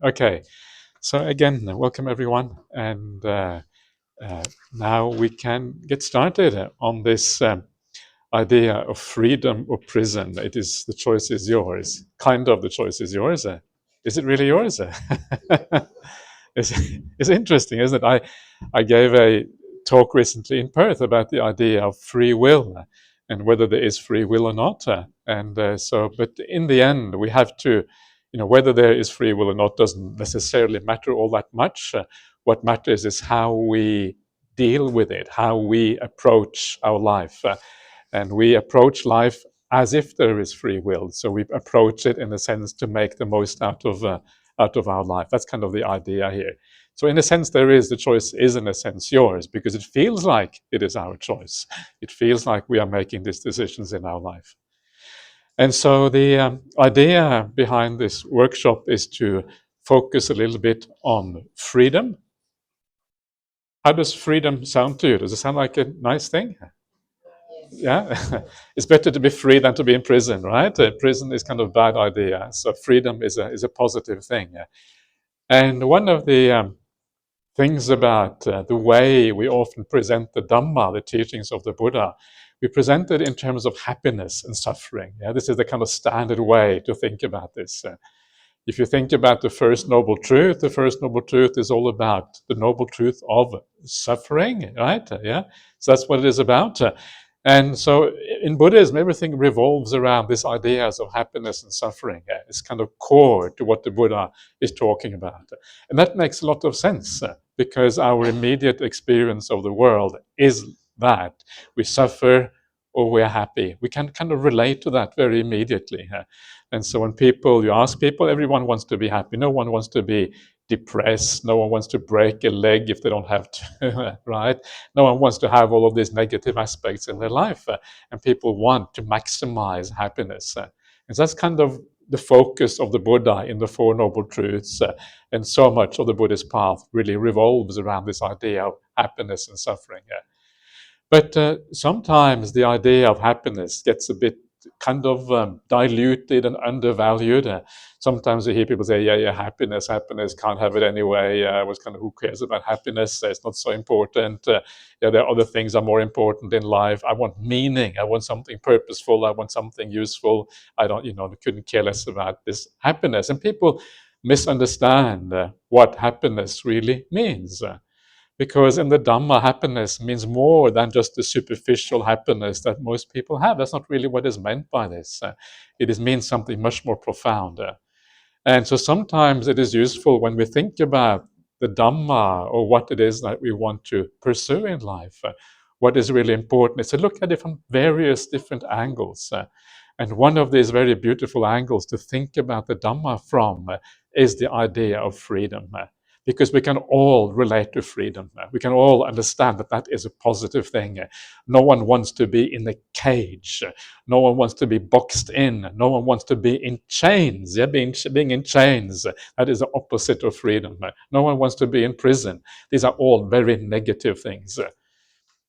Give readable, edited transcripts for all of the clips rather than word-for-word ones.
Okay, so again, welcome everyone, and now we can get started on this idea of freedom or prison. It is the choice is yours. Kind of the choice is yours. Is it really yours? It's interesting, isn't it? I gave a talk recently in Perth about the idea of free will and whether there is free will or not. But in the end, we have to, whether there is free will or not doesn't necessarily matter all that much. What matters is how we deal with it, how we approach our life. And we approach life as if there is free will. So we approach it in a sense to make the most out of our life. That's kind of the idea here. So in a sense, the choice is in a sense yours because it feels like it is our choice. It feels like we are making these decisions in our life. And so the idea behind this workshop is to focus a little bit on freedom. How does freedom sound to you? Does it sound like a nice thing? Yeah, it's better to be free than to be in prison, right? Prison is kind of a bad idea. So freedom is a positive thing. And one of the things about the way we often present the Dhamma, the teachings of the Buddha, we present it in terms of happiness and suffering. Yeah, this is the kind of standard way to think about this. If you think about the first noble truth is all about the noble truth of suffering, right? Yeah, so that's what it is about. And so in Buddhism, everything revolves around these ideas of happiness and suffering. It's kind of core to what the Buddha is talking about. And that makes a lot of sense because our immediate experience of the world is that we suffer or we're happy. We can kind of relate to that very immediately. And so when you ask people, everyone wants to be happy. No one wants to be depressed. No one wants to break a leg if they don't have to, right? No one wants to have all of these negative aspects in their life. And people want to maximize happiness. And so that's kind of the focus of the Buddha in the Four Noble Truths. And so much of the Buddhist path really revolves around this idea of happiness and suffering. But sometimes the idea of happiness gets a bit kind of diluted and undervalued. Sometimes you hear people say, yeah, happiness, can't have it anyway. What's kind of who cares about happiness? It's not so important. Yeah, there are other things that are more important in life. I want meaning. I want something purposeful. I want something useful. I don't, couldn't care less about this happiness. And people misunderstand what happiness really means. Because in the Dhamma, happiness means more than just the superficial happiness that most people have. That's not really what is meant by this. Means something much more profound. And so sometimes it is useful when we think about the Dhamma or what it is that we want to pursue in life. What is really important is to look at it from various different angles. And one of these very beautiful angles to think about the Dhamma from is the idea of freedom. Because we can all relate to freedom. We can all understand that that is a positive thing. No one wants to be in a cage. No one wants to be boxed in. No one wants to be in chains. Yeah, being in chains, that is the opposite of freedom. No one wants to be in prison. These are all very negative things.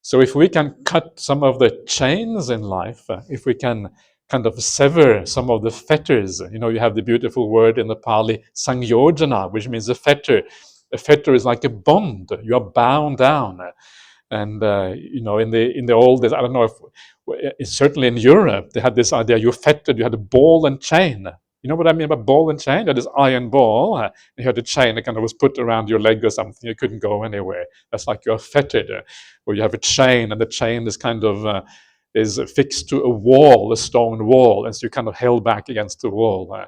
So if we can cut some of the chains in life, if we can kind of sever some of the fetters, you have the beautiful word in the Pali, sangyojana, which means a fetter. A fetter is like a bond. You are bound down. And in the old days, I don't know if certainly in Europe they had this idea: you fettered, you had a ball and chain. You know what I mean by ball and chain? That is iron ball. You had a chain that kind of was put around your leg or something. You couldn't go anywhere. That's like you're fettered, or you have a chain, and the chain is kind of is fixed to a wall, a stone wall, and so you're kind of held back against the wall.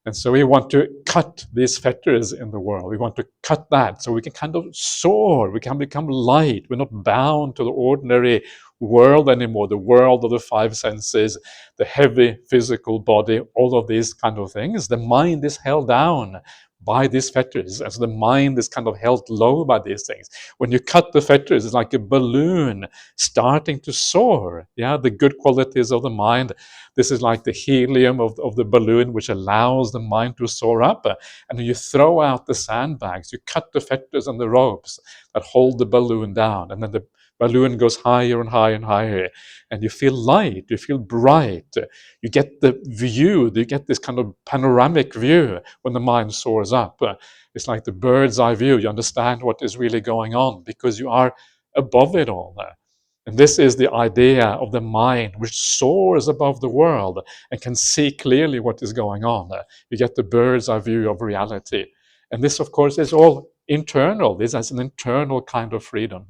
And so we want to cut these fetters in the world. We want to cut that so we can kind of soar. We can become light. We're not bound to the ordinary world anymore, the world of the five senses, the heavy physical body, all of these kind of things. The mind is held down by these fetters. And so the mind is kind of held low by these things. When you cut the fetters, it's like a balloon starting to soar. Yeah, the good qualities of the mind. This is like the helium of the balloon, which allows the mind to soar up. And when you throw out the sandbags, you cut the fetters and the ropes that hold the balloon down. And then the balloon goes higher and higher and higher, and you feel light, you feel bright, you get the view, you get this kind of panoramic view when the mind soars up. It's like the bird's eye view. You understand what is really going on because you are above it all. And this is the idea of the mind which soars above the world and can see clearly what is going on. You get the bird's eye view of reality. And this, of course, is all internal. This is an internal kind of freedom.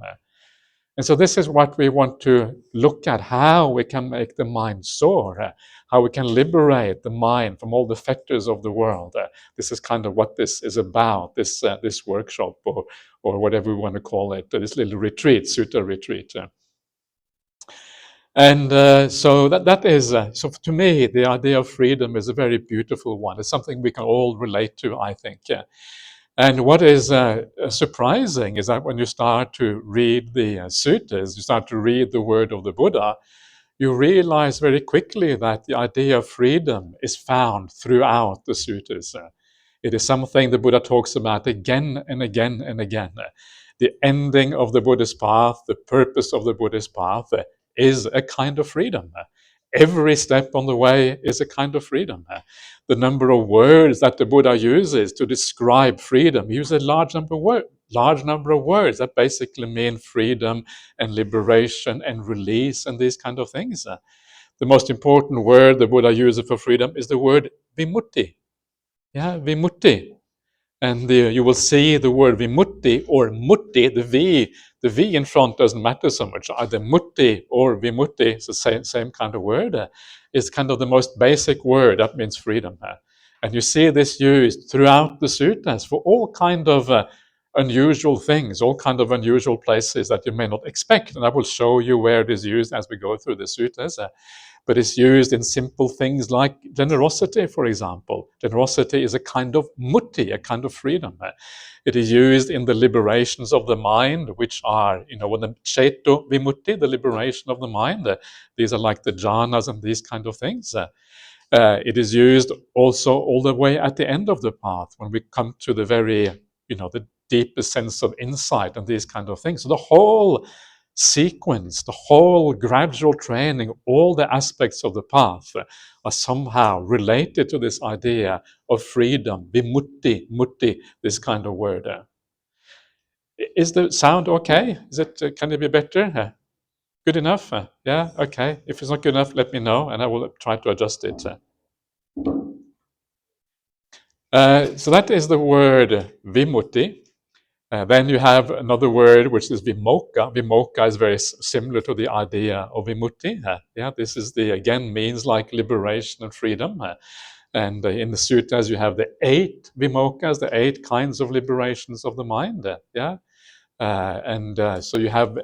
And so this is what we want to look at, how we can make the mind soar, how we can liberate the mind from all the fetters of the world. This is kind of what this is about, this workshop, or whatever we want to call it, this little retreat, Sutta retreat. And so that is, so to me, the idea of freedom is a very beautiful one. It's something we can all relate to, I think. And what is surprising is that when you start to read the suttas, you start to read the word of the Buddha, you realize very quickly that the idea of freedom is found throughout the suttas. It is something the Buddha talks about again and again and again. The ending of the Buddhist path, the purpose of the Buddhist path is a kind of freedom. Every step on the way is a kind of freedom. The number of words that the Buddha uses to describe freedom, he uses a large number of words that basically mean freedom and liberation and release and these kind of things. The most important word the Buddha uses for freedom is the word vimutti. Yeah, vimutti. And you will see the word vimutti or mutti, the V in front doesn't matter so much. Either mutti or vimutti, it's the same kind of word. It's kind of the most basic word that means freedom. And you see this used throughout the suttas for all kind of unusual things, all kind of unusual places that you may not expect. And I will show you where it is used as we go through the suttas. But it's used in simple things like generosity, for example. Generosity is a kind of mutti, a kind of freedom. It is used in the liberations of the mind, which are, when the ceto vimutti, the liberation of the mind. These are like the jhanas and these kind of things. It is used also all the way at the end of the path when we come to the very, the deepest sense of insight and these kind of things. So the whole sequence, the whole gradual training, all the aspects of the path are somehow related to this idea of freedom, vimutti, mutti, this kind of word. Is the sound okay? Is it? Can it be better? Good enough? Yeah, okay. If it's not good enough, let me know and I will try to adjust it. So that is the word vimutti. Then you have another word which is vimokkha. Vimokkha is very similar to the idea of vimutti. This is again means like liberation and freedom. And in the suttas you have the 8 vimokkhas, the 8 kinds of liberations of the mind. So you have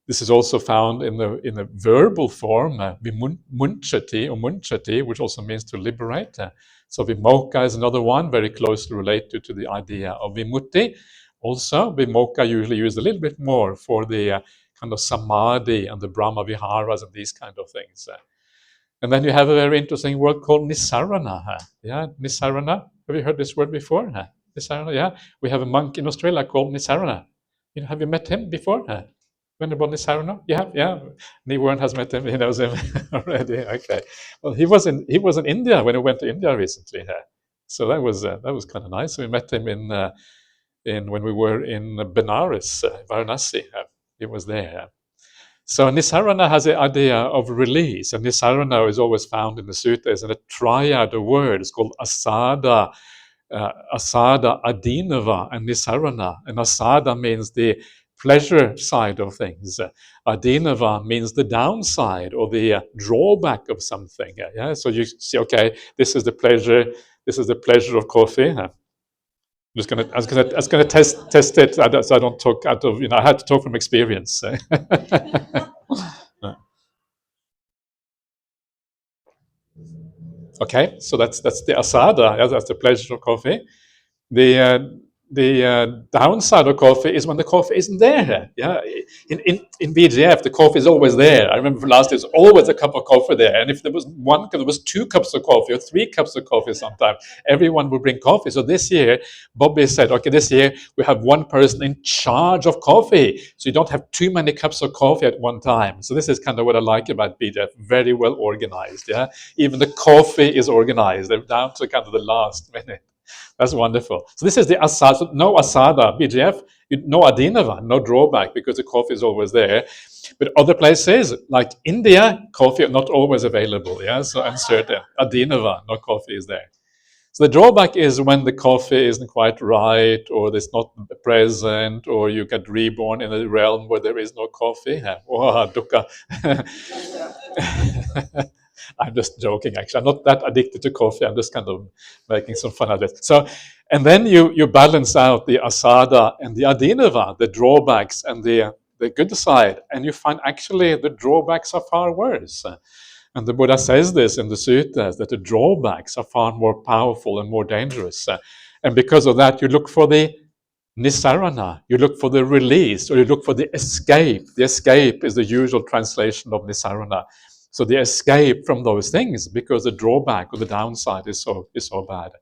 this is also found in the verbal form, vimunchati or munchati, which also means to liberate. So vimokkha is another one very closely related to the idea of vimutti. Also, vimokkha usually used a little bit more for the kind of samadhi and the Brahma viharas and these kind of things. And then you have a very interesting word called nisarana. Nisarana. Have you heard this word before? Nisarana, yeah. We have a monk in Australia called Nisarana. Have you met him before? Venerable Nisarana? You have, yeah. Niwarn has met him. He knows him already. Okay. Well, he was in India when he went to India recently. So that was kind of nice. We met him in when we were in Benares, Varanasi. He was there. So Nisarana has the idea of release, and Nisarana is always found in the suttas in a triad of words called asada, adinava, and Nisarana. And asada means the pleasure side of things. Adinava means the downside or the drawback of something. So you see, okay, this is the pleasure. This is the pleasure of coffee. I was gonna test it so I don't talk out of, I had to talk from experience. Okay, so that's the asada. That's the pleasure of coffee. The downside of coffee is when the coffee isn't there. Yeah, in BGF the coffee is always there. I remember last year there was always a cup of coffee there, and if there was one cup, there was 2 cups of coffee or 3 cups of coffee. Sometimes everyone would bring coffee. So this year, Bobby said, "Okay, this year we have one person in charge of coffee, so you don't have too many cups of coffee at one time." So this is kind of what I like about BGF. Very well organized. Yeah, even the coffee is organized. They're down to kind of the last minute. That's wonderful. So this is the asada. So no asada, BGF, no adinava, no drawback because the coffee is always there. But other places like India, coffee not always available. Yeah, so I'm certain adinava, no coffee is there. So the drawback is when the coffee isn't quite right, or there's not present, or you get reborn in a realm where there is no coffee. Oh, dukkha. I'm just joking, actually. I'm not that addicted to coffee. I'm just kind of making some fun of it. So, and then you balance out the asada and the adinava, the drawbacks and the good side, and you find actually the drawbacks are far worse. And the Buddha says this in the suttas, that the drawbacks are far more powerful and more dangerous. And because of that, you look for the nisarana, you look for the release, or you look for the escape. The escape is the usual translation of nisarana. So the escape from those things, because the drawback or the downside is so bad.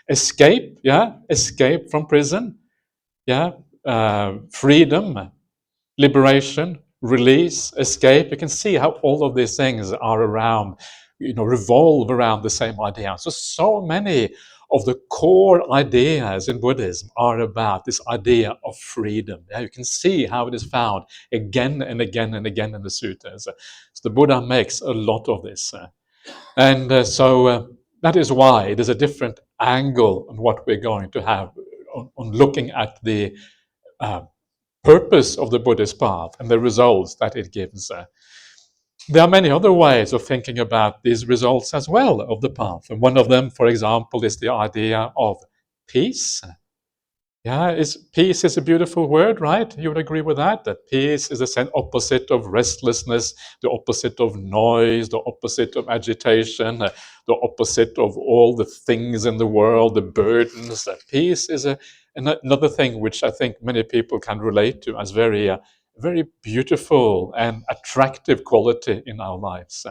Escape, yeah, escape from prison, yeah, freedom, liberation, release, escape. You can see how all of these things are around, revolve around the same idea. So many of the core ideas in Buddhism are about this idea of freedom. Yeah, you can see how it is found again and again and again in the suttas. So the Buddha makes a lot of this. So that is why there's a different angle on what we're going to have on looking at the purpose of the Buddhist path and the results that it gives. There are many other ways of thinking about these results as well of the path. And one of them, for example, is the idea of peace. Yeah, peace is a beautiful word, right? You would agree with that? That peace is the opposite of restlessness, the opposite of noise, the opposite of agitation, the opposite of all the things in the world, the burdens. Peace is another thing which I think many people can relate to as very, very beautiful and attractive quality in our lives.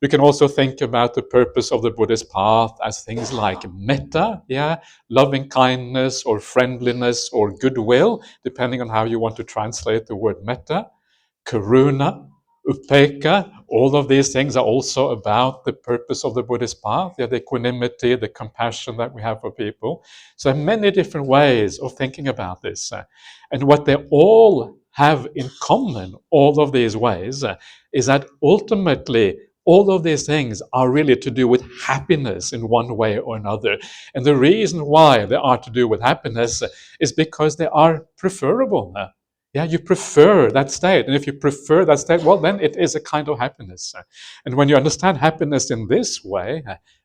We can also think about the purpose of the Buddhist path as things like metta, yeah, loving kindness or friendliness or goodwill, depending on how you want to translate the word metta, karuna, upekkha. All of these things are also about the purpose of the Buddhist path, yeah, the equanimity, the compassion that we have for people. So many different ways of thinking about this. And what they all have in common, all of these ways, is that ultimately all of these things are really to do with happiness in one way or another. And the reason why they are to do with happiness is because they are preferable. Yeah, you prefer that state. And if you prefer that state, well, then it is a kind of happiness. And when you understand happiness in this way,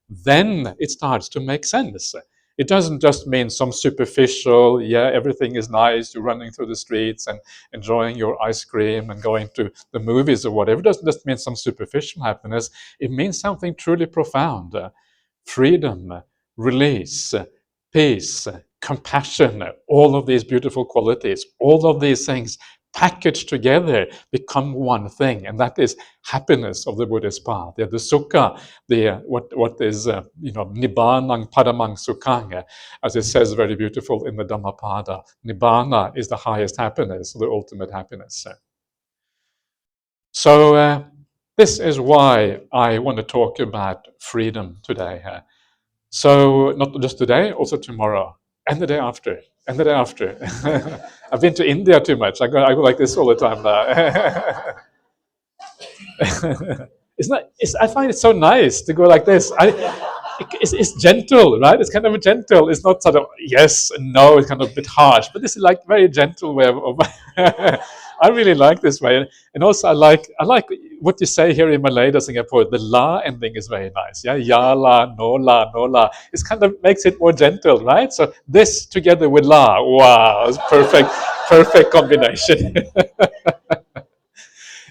then it starts to make sense. It doesn't just mean some superficial, yeah, everything is nice, you're running through the streets and enjoying your ice cream and going to the movies or whatever. It doesn't just mean some superficial happiness. It means something truly profound. Freedom, release, peace, compassion, all of these beautiful qualities, all of these things packaged together become one thing, and that is happiness of the Buddhist path. Yeah, the sukha, what is nibbanang paramang sukhang, as it says very beautiful in the Dhammapada. Nibbana is the highest happiness, the ultimate happiness. So this is why I want to talk about freedom today. So not just today, also tomorrow, and the day after, and the day after. I've been to India too much. I go like this all the time now. I find it so nice to go like this. It's gentle, right? It's kind of gentle. It's not sort of yes and no. It's kind of a bit harsh, but this is like very gentle way of I really like this way, and also I like what you say here in Malay, Singapore. The la ending is very nice. Yeah, ya la, no la, no la. It kind of makes it more gentle, right? So this together with la, wow, it's perfect combination.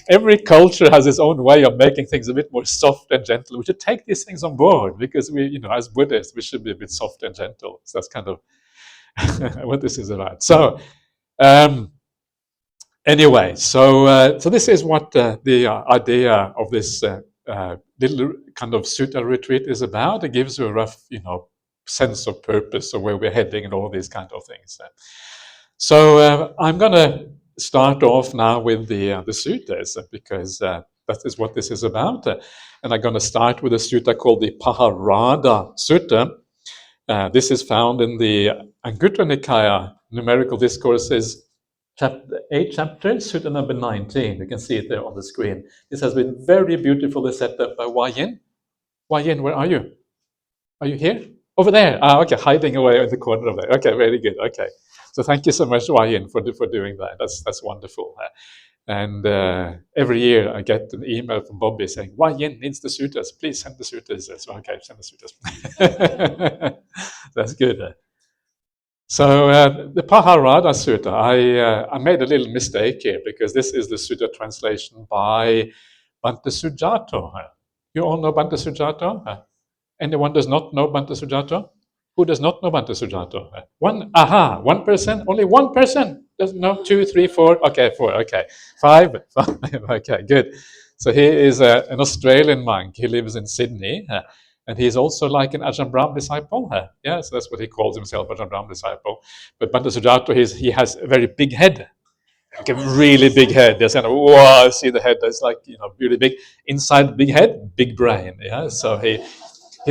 Every culture has its own way of making things a bit more soft and gentle. We should take these things on board because we, as Buddhists, we should be a bit soft and gentle. So that's kind of, what this is about. So um, anyway, so this is what the idea of this little kind of sutta retreat is about. It gives you a rough, sense of purpose of where we're heading and all these kind of things. So I'm going to start off now with the suttas because that is what this is about. And I'm going to start with a sutta called the Pahārādasutta. This is found in the Anguttara Nikaya Numerical Discourses, chapter 8 chapters, sutta number 19. You can see it there on the screen. This has been very beautifully set up by Ajahn. Ajahn, where are you? Are you here? Over there. Okay, hiding away in the corner of there. Okay, very good. Okay. So thank you so much, Ajahn, for doing that. That's wonderful. And every year I get an email from Bobby saying, Ajahn needs the suttas. Please send the suttas. So, okay, send the suttas. That's good. So the Pahārādasutta, I made a little mistake here because this is the sutta translation by Bhante Sujato. You all know Bhante Sujato? Anyone does not know Bhante Sujato? Who does not know Bhante Sujato? 1%? Only 1%? Doesn't know? 2, 3, 4? Okay, 4, okay. 5? Okay, good. So he is an Australian monk. He lives in Sydney. And he's also like an Ajahn Brahm disciple. Yeah, so that's what he calls himself, Ajahn Brahm disciple. But Bhante Sujato, he has a very big head. Like a really big head. There's kind of, wow, see the head, that's like, really big. Inside big head, big brain. Yeah, so he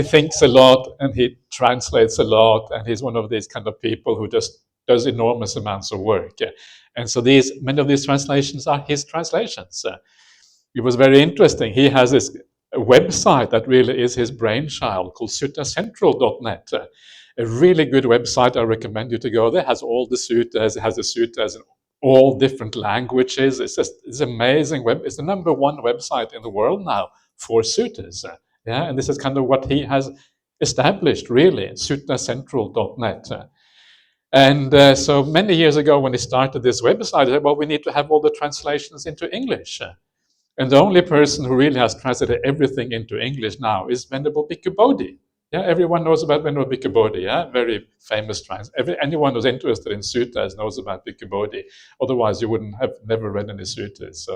thinks a lot and he translates a lot, and he's one of these kind of people who just does enormous amounts of work. And so many of these translations are his translations. It was very interesting. He has this website that really is his brainchild called suttacentral.net. A really good website. I recommend you to go there. It has all the suttas. It has the suttas in all different languages. It's amazing web. It's the number one website in the world now for suttas. Yeah, and this is kind of what he has established, really, suttacentral.net. And so many years ago, when he started this website, he said, well, we need to have all the translations into English. And the only person who really has translated everything into English now is Venerable Bhikkhu Bodhi. Yeah, everyone knows about Venerable Bhikkhu Bodhi. Yeah, very famous anyone who's interested in suttas knows about Bhikkhu Bodhi. Otherwise, you wouldn't have never read any suttas.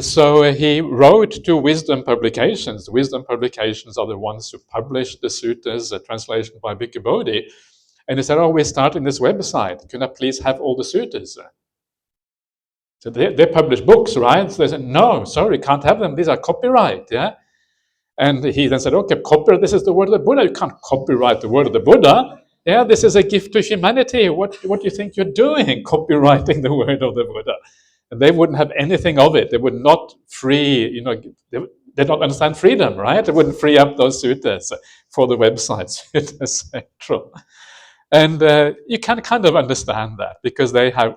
So he wrote to Wisdom Publications. Wisdom Publications are the ones who publish the suttas, translation by Bhikkhu Bodhi. And he said, oh, we're starting this website. Can I please have all the suttas? So they publish books, right? So they said, no, sorry, can't have them. These are copyright, yeah? And he then said, okay, copyright, this is the word of the Buddha. You can't copyright the word of the Buddha. Yeah, this is a gift to humanity. What do you think you're doing, copyrighting the word of the Buddha? And they wouldn't have anything of it. They would not free, they don't understand freedom, right? They wouldn't free up those suttas for the website, Sutta Central. And you can kind of understand that because they have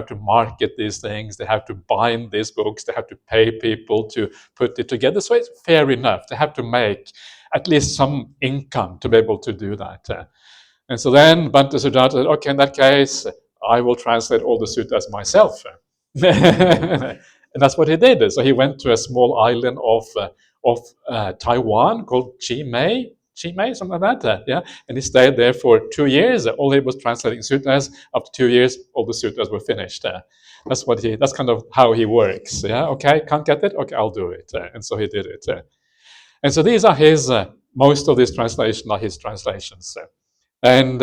to market these things, they have to bind these books, they have to pay people to put it together. So it's fair enough. They have to make at least some income to be able to do that. And so then Bhante Sujato said, okay, in that case, I will translate all the suttas myself. And that's what he did. So he went to a small island of Taiwan called Chimay, something like that. Yeah, and he stayed there for 2 years. All he was translating suttas. After 2 years, all the suttas were finished. That's kind of how he works. Yeah, okay, can't get it. Okay, I'll do it. And so he did it. And so these are his. Most of these translations are his translations, and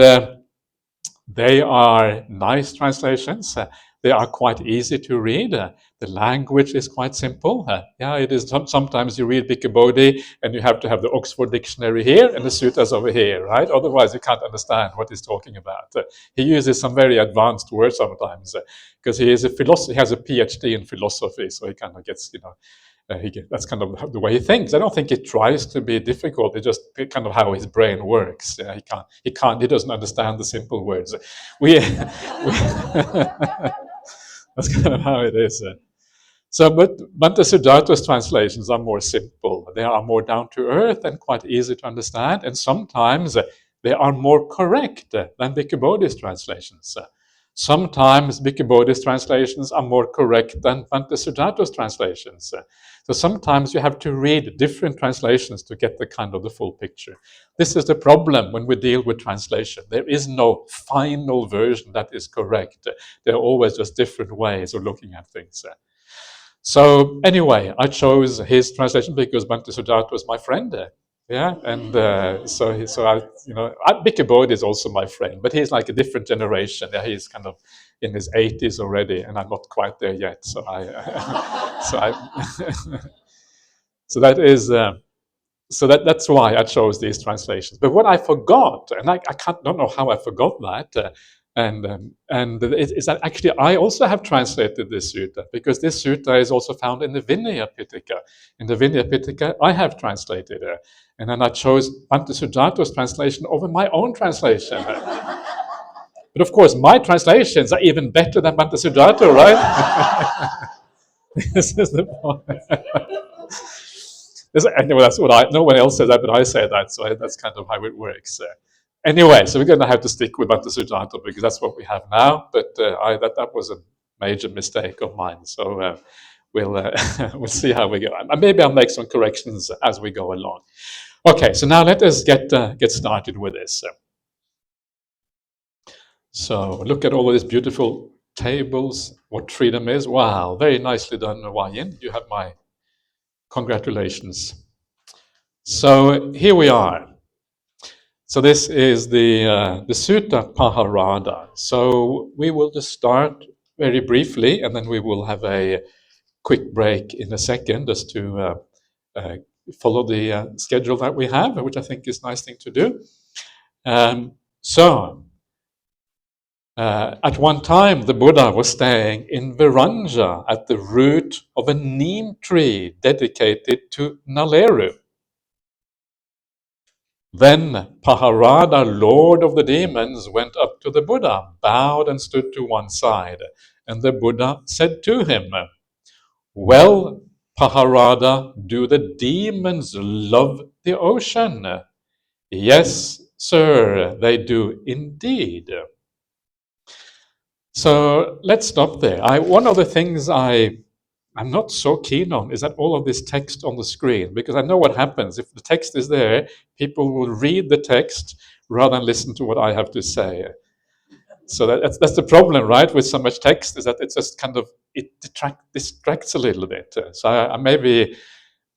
they are nice translations. They are quite easy to read. The language is quite simple. Yeah, it is. Sometimes you read Bhikkhu Bodhi and you have to have the Oxford Dictionary here and the suttas over here, right? Otherwise, you can't understand what he's talking about. He uses some very advanced words sometimes because he is a philosopher. He has a PhD in philosophy, so he kind of gets, that's kind of the way he thinks. I don't think he tries to be difficult. It's just kind of how his brain works. Yeah, he doesn't understand the simple words. That's kind of how it is. But Bhante Sujato's translations are more simple. They are more down to earth and quite easy to understand. And sometimes they are more correct than Bhikkhu Bodhi's translations. Sometimes Buddhist translations are more correct than Sujatā's translations. So sometimes you have to read different translations to get the kind of the full picture. This is the problem when we deal with translation. There is no final version that is correct. There are always just different ways of looking at things. So anyway, I chose his translation because Bhante Sujata was my friend. Yeah, and so I, Bodhi is also my friend, but he's like a different generation. Yeah, he's kind of in his 80s already, and I'm not quite there yet. So so that is. That's why I chose these translations. But what I forgot, and I don't know how I forgot that, and is that actually I also have translated this sutta, because this sutta is also found in the Vinaya Pitaka. In the Vinaya Pitaka, I have translated it, and then I chose Bhante Sujata's translation over my own translation. But of course, my translations are even better than Bhante Sujata, right? This is the point. Anyway, that's what no one else says that, but I say that, so that's kind of how it works. Anyway, so we're going to have to stick with Bhante Sujata because that's what we have now. But that was a major mistake of mine. So we'll we'll see how we go. And maybe I'll make some corrections as we go along. Okay, so now let us get started with this. So look at all of these beautiful tables. What freedom is! Wow, very nicely done, Wayan. You have my congratulations. So here we are. So this is the Sutta Pahārādasutta. So we will just start very briefly, and then we will have a quick break in a second, just to follow the schedule that we have, which I think is a nice thing to do. At one time, the Buddha was staying in Viranja at the root of a neem tree dedicated to Naleru. Then Pahārāda, lord of the demons, went up to the Buddha, bowed and stood to one side. And the Buddha said to him, "Well, Pahārāda, do the demons love the ocean?" "Yes, sir, they do indeed." So let's stop there. One of the things I'm not so keen on is that all of this text on the screen, because I know what happens. If the text is there, people will read the text rather than listen to what I have to say. So that's the problem, right, with so much text, is that it's just kind of, it distracts a little bit. So I maybe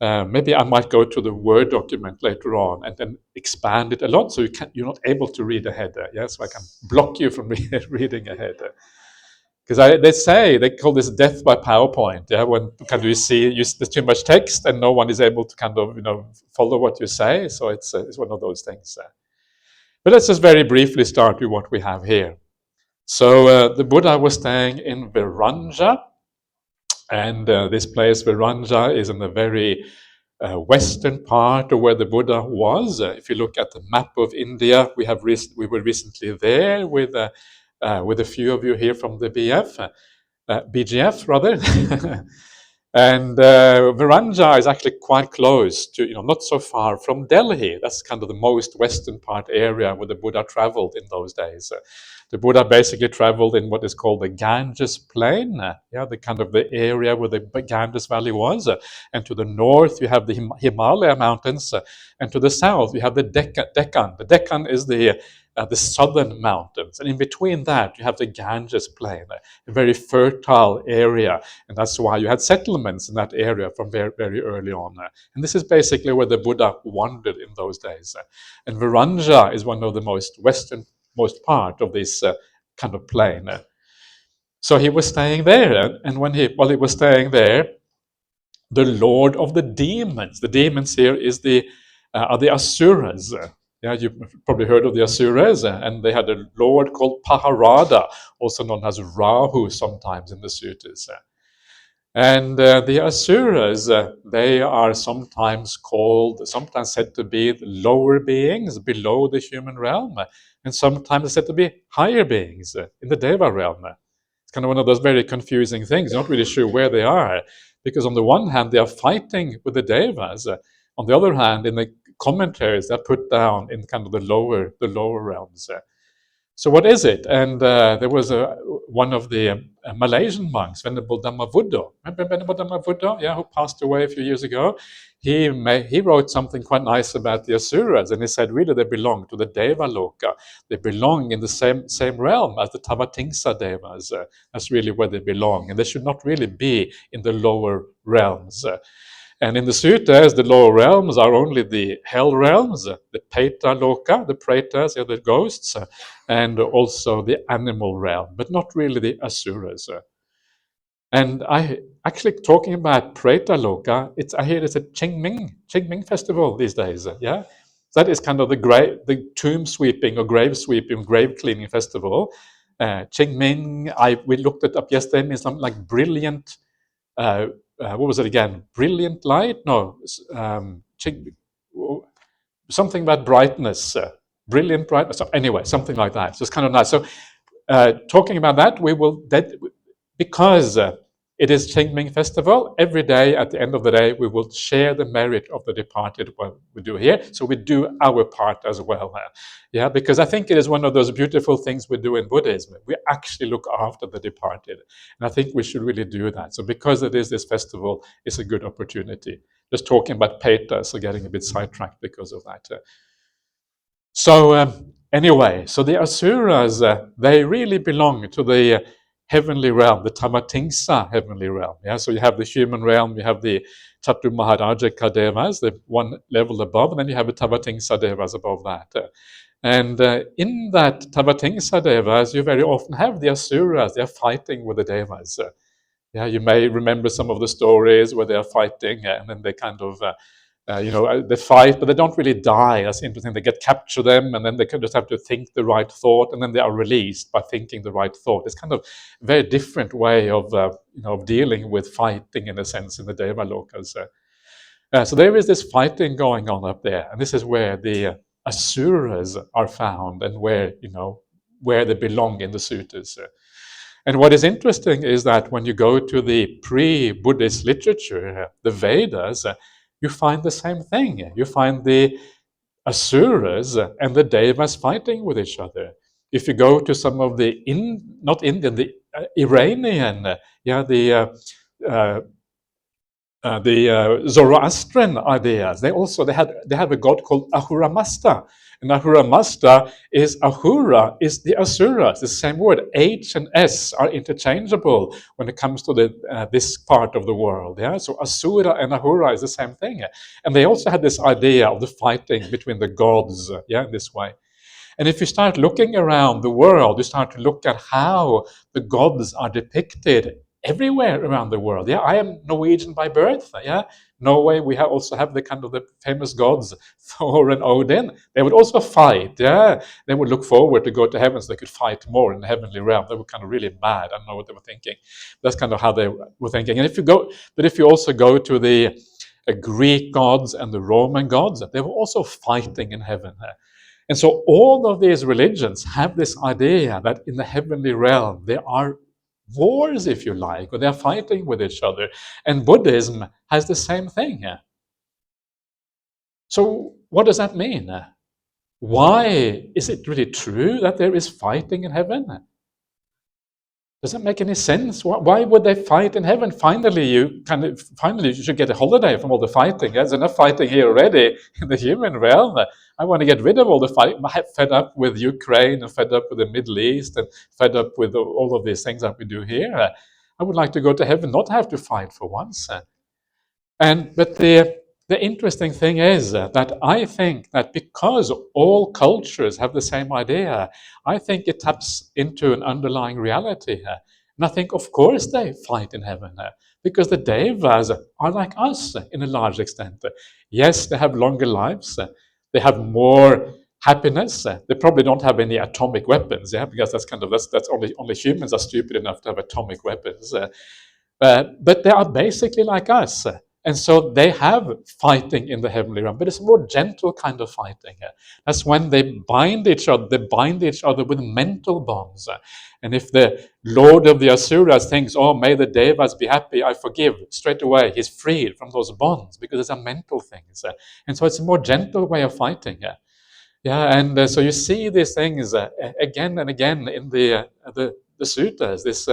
I might go to the Word document later on and then expand it a lot, so you're not able to read ahead. So I can block you from reading ahead. Because they call this death by PowerPoint. Yeah, when kind of there's too much text and no one is able to kind of follow what you say. So it's one of those things. But let's just very briefly start with what we have here. So the Buddha was staying in Viranja, and this place Viranja is in the very western part of where the Buddha was. If you look at the map of India, we were recently there with a few of you here from the BGF rather. And Viranja is actually quite close to, not so far from Delhi. That's kind of the most western part area where the Buddha traveled in those days. The Buddha basically traveled in what is called the Ganges plain, the kind of the area where the Ganges Valley was. And to the north, you have the Himalaya mountains, and to the south, you have the Deccan. The Deccan is the southern mountains, and in between that, you have the Ganges plain, a very fertile area, and that's why you had settlements in that area from very, very early on. And this is basically where the Buddha wandered in those days. And Viranja is one of the most westernmost part of this kind of plain. So he was staying there, and while he was staying there, the lord of the demons here are the asuras. Yeah, you've probably heard of the asuras, and they had a lord called Pahārāda, also known as Rahu sometimes in the suttas. And the asuras, they are sometimes said to be lower beings below the human realm, and sometimes said to be higher beings in the Deva realm. It's kind of one of those very confusing things. You're not really sure where they are, because on the one hand, they are fighting with the Devas. On the other hand, in the commentaries, they're put down in kind of the lower realms. So what is it? And there was one of the Malaysian monks, Venerable Dhammavuddha. Remember Venerable Dhammavuddha? Yeah, who passed away a few years ago. He wrote something quite nice about the asuras, and he said really they belong to the Deva Loka. They belong in the same realm as the Tavatimsa Devas. That's really where they belong, and they should not really be in the lower realms. And in the suttas, the lower realms are only the hell realms, the Peta Loka, the Pretas, the ghosts, and also the animal realm, but not really the Asuras. And I actually talking about Preta Loka, I hear it's a Qingming festival these days. Yeah, that is kind of the tomb sweeping or grave sweeping, grave cleaning festival. Qingming, we looked it up yesterday, means something like brilliant. What was it again? Brilliant light? No, something about brightness. Brilliant brightness. So anyway, something like that. So it's kind of nice. So talking about that, because it is Qingming Festival, every day at the end of the day, we will share the merit of the departed, what we do here. So we do our part as well. Yeah, because I think it is one of those beautiful things we do in Buddhism. We actually look after the departed. And I think we should really do that. So because it is this festival, it's a good opportunity. Just talking about Peta, so getting a bit sidetracked because of that. Anyway, so the Asuras, they really belong to the heavenly realm, the Tamatingsa heavenly realm. Yeah, so you have the human realm, you have the Chatu Maharaja Devas, the one level above, and then you have the Tavatingsa Devas above that. And in that Tavatingsa Devas, you very often have the Asuras, they're fighting with the Devas. Yeah, you may remember some of the stories where they're fighting and then they kind of they fight, but they don't really die. That's interesting. They get capture them, and then they can just have to think the right thought, and then they are released by thinking the right thought. It's kind of a very different way of of dealing with fighting, in a sense, in the Devalokas. So there is this fighting going on up there, and this is where the asuras are found, and where they belong in the suttas. And what is interesting is that when you go to the pre-Buddhist literature, the Vedas, you find the same thing. You find the Asuras and the Devas fighting with each other. If you go to some of the not Indian, the Iranian, uh, the Zoroastrian ideas, they have a god called Ahura Mazda, and Ahura Mazda is Ahura is the Asuras. The same word. H and S are interchangeable when it comes to this part of the world. Yeah, so Asura and Ahura is the same thing, and they also had this idea of the fighting between the gods. Yeah, in this way. And if you start looking around the world, you start to look at how the gods are depicted everywhere around the world. Yeah, I am Norwegian by birth. Yeah, Norway, we also have the kind of the famous gods, Thor and Odin. They would also fight. Yeah, they would look forward to go to heaven so they could fight more in the heavenly realm. They were kind of really mad. I don't know what they were thinking. That's kind of how they were thinking. And if you also go to the Greek gods and the Roman gods, they were also fighting in heaven. And so all of these religions have this idea that in the heavenly realm there are wars, if you like, or they're fighting with each other. And Buddhism has the same thing. So what does that mean? Why is it really true that there is fighting in heaven? Does it make any sense? Why would they fight in heaven? Finally, you should get a holiday from all the fighting. There's enough fighting here already in the human realm. I want to get rid of all the fight. I'm fed up with Ukraine and fed up with the Middle East and fed up with all of these things that we do here. I would like to go to heaven, not have to fight for once. But the interesting thing is that I think that because all cultures have the same idea, I think it taps into an underlying reality here. And I think, of course, they fight in heaven because the Devas are like us in a large extent. Yes, they have longer lives. They have more happiness. They probably don't have any atomic weapons, yeah, because that's only humans are stupid enough to have atomic weapons. But they are basically like us. And so they have fighting in the heavenly realm, but it's a more gentle kind of fighting. That's when they bind each other. They bind each other with mental bonds. And if the Lord of the Asuras thinks, oh, may the Devas be happy, I forgive, straight away he's freed from those bonds because it's a mental thing. And so it's a more gentle way of fighting. Yeah, and so you see these things again and again in the suttas. This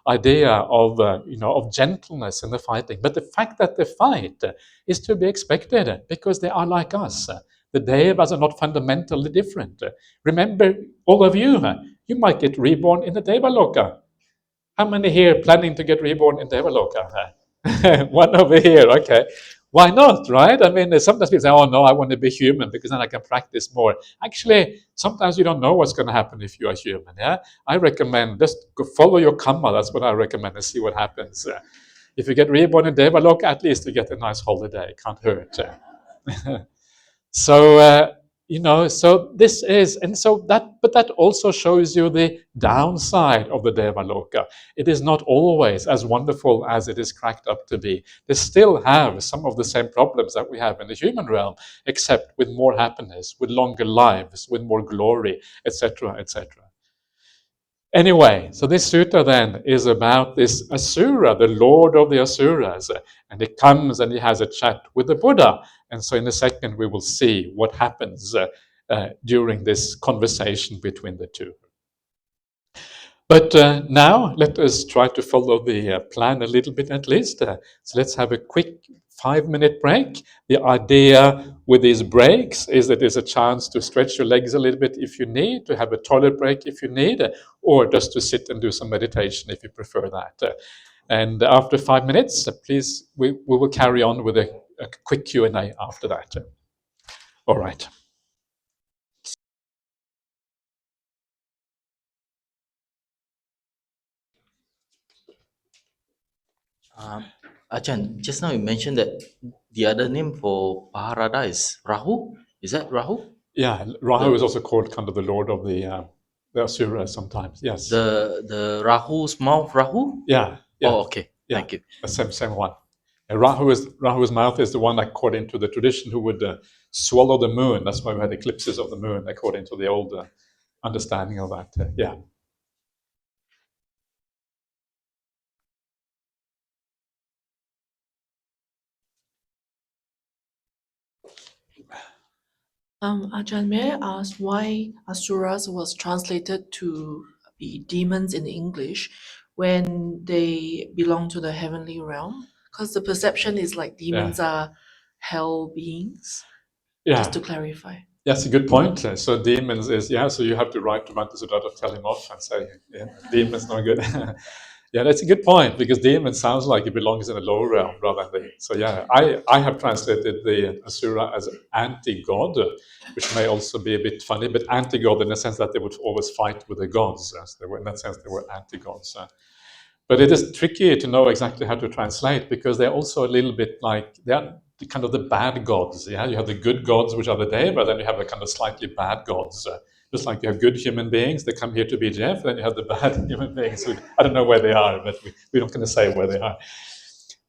idea of of gentleness in the fighting, but the fact that they fight is to be expected because they are like us. The devas are not fundamentally different. Remember, all of you, you might get reborn in the Devaloka. How many here planning to get reborn in Devaloka? One over here, okay. Why not, right? I mean, sometimes people say, oh no, I want to be human because then I can practice more. Actually, sometimes you don't know what's going to happen if you are human, yeah? I recommend just go follow your karma, that's what I recommend, and see what happens. If you get reborn in Devaloka, at least you get a nice holiday, can't hurt. So, so this is, and so that, but that also shows you the downside of the Devaloka. It is not always as wonderful as it is cracked up to be. They still have some of the same problems that we have in the human realm, except with more happiness, with longer lives, with more glory, etc., etc. Anyway, so this sutta then is about this Asura, the lord of the Asuras, and he comes and he has a chat with the Buddha. And so in a second, we will see what happens during this conversation between the two. But now let us try to follow the plan a little bit at least. So let's have a quick 5-minute break. The idea with these breaks is that there's a chance to stretch your legs a little bit if you need, to have a toilet break if you need, or just to sit and do some meditation if you prefer that. And after 5 minutes, please, we will carry on with a quick Q&A after that. All right. Ajahn, just now you mentioned that the other name for Pahārāda is Rahu. Is that Rahu? Yeah, Rahu is also called kind of the lord of the Asura sometimes. Yes. The Rahu's mouth, Rahu? Yeah. Oh, okay. Yeah. Thank you. The same one. And Rahu's mouth is the one, according to the tradition, who would swallow the moon. That's why we had eclipses of the moon, according to the old understanding of that. Yeah. Ajahn, may I ask why Asuras was translated to be demons in English when they belong to the heavenly realm? Because the perception is like demons are hell beings. Yeah. Just to clarify. That's a good point. So demons is, so you have to write to Mantasuddha to tell him off and say, demons not good. Yeah, that's a good point, because demon sounds like it belongs in a lower realm rather than the. So yeah, I have translated the Asura as anti-god, which may also be a bit funny, but anti-god in the sense that they would always fight with the gods. So in that sense, they were anti-gods. But it is tricky to know exactly how to translate, because they're also a little bit like, they are kind of the bad gods. Yeah, you have the good gods, which are the Deva, then you have the kind of slightly bad gods. Just like you have good human beings, they come here to be Jeff, then you have the bad human beings. I don't know where they are, but we're not going to say where they are.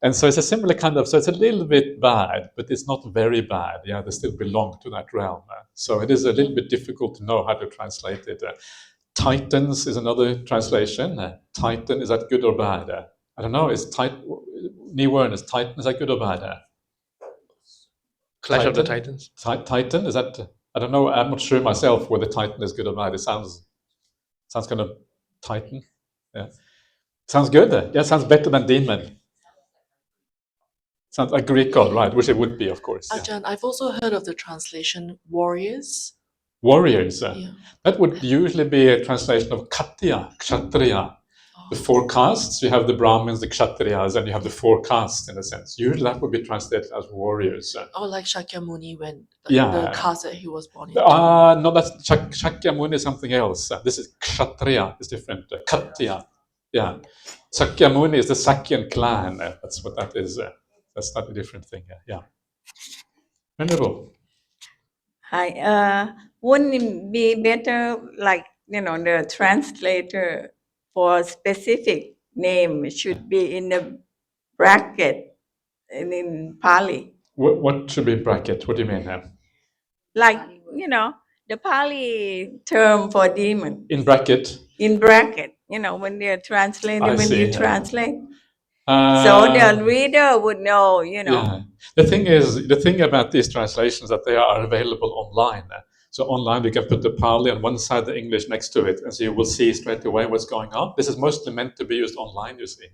And so it's a similar kind of, so it's a little bit bad, but it's not very bad. Yeah, they still belong to that realm. So it is a little bit difficult to know how to translate it. Titans is another translation. Titan, is that good or bad? I don't know. Is Niwern, is Titan, is that good or bad? Clash of the Titans. Titan, is that? I don't know. I'm not sure myself whether Titan is good or bad. It sounds kind of Titan. Yeah, sounds good. Yeah, sounds better than demon. Sounds like Greek god, right? Which it would be, of course. Ajahn, I've also heard of the translation warriors. Warriors. That would usually be a translation of Katya, Kshatriya. The four castes, you have the Brahmins, the Kshatriyas, and you have the four castes in a sense. Usually that would be translated as warriors. Like Shakyamuni, when the caste that he was born into. No, that's Shakyamuni is something else. This is Kshatriya, it's different. Katya. Yeah. Shakyamuni is the Sakyan clan. That's what that is. That's not a different thing. Yeah. Venerable. Hi. Wouldn't it be better, like, the translator for specific name should be in the bracket in Pali? What should be bracket? What do you mean? Like, the Pali term for demon. In bracket? In bracket, when they're translating, when you translate. So the reader would know, Yeah. The thing about these translations that they are available online. So online, we can put the Pali on one side, the English next to it, and so you will see straight away what's going on. This is mostly meant to be used online, you see.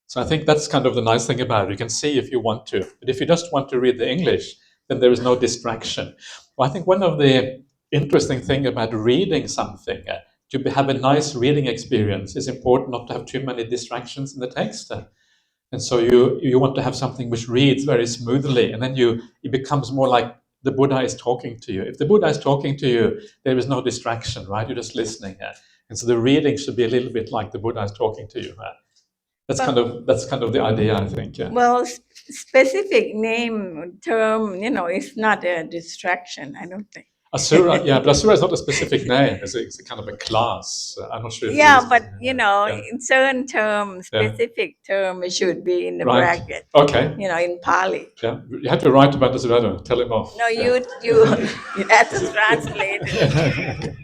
So I think that's kind of the nice thing about it. You can see if you want to, but if you just want to read the English, then there is no distraction. Well, I think one of the interesting thing about reading something, to have a nice reading experience, is important not to have too many distractions in the text. And so you want to have something which reads very smoothly, and then it becomes more like the Buddha is talking to you. If the Buddha is talking to you, there is no distraction, right? You're just listening. And so the reading should be a little bit like the Buddha is talking to you. That's kind of the idea, I think. Yeah. Well, specific name term, it's not a distraction, I don't think. Asura, yeah, but Asura is not a specific name. It's a kind of a class. I'm not sure if it Yeah, is. but in certain terms, specific term, it should be in the Right. bracket. Okay. In Pali. Yeah, you have to write about this better. Tell him off. No, you have to translate it.